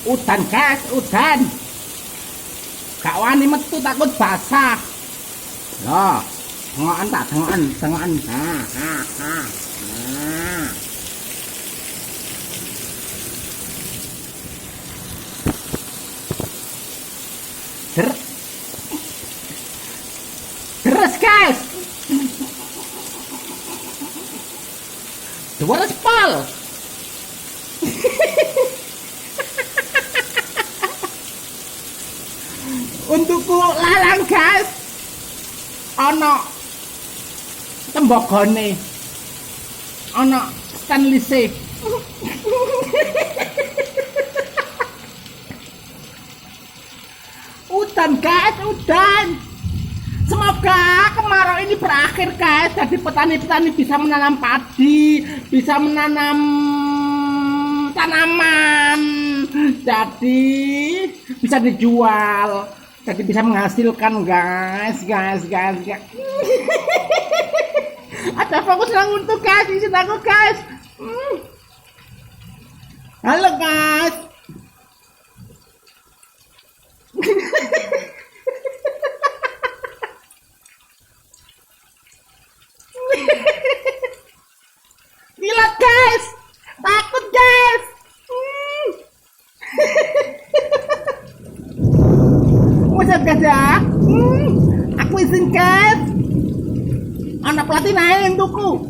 Udan guys, udan. Gak wani metu takut basah. Loh, tengokan tak tengokan, tengokan. Nah. Terus guys. Dua respal. Untukku lalang guys. Ana tembogone. Ana stainless. Udan guys, udan. Semoga kemarau ini berakhir guys. Jadi petani-petani bisa menanam padi, bisa menanam tanaman. Jadi bisa dijual. Jadi bisa menghasilkan guys. Ada fokus lang untuk guys, isi aku guys. Halo guys. Gila guys, takut guys. Muset gajah. Aku izin guys. Anak pelatih naik untukku.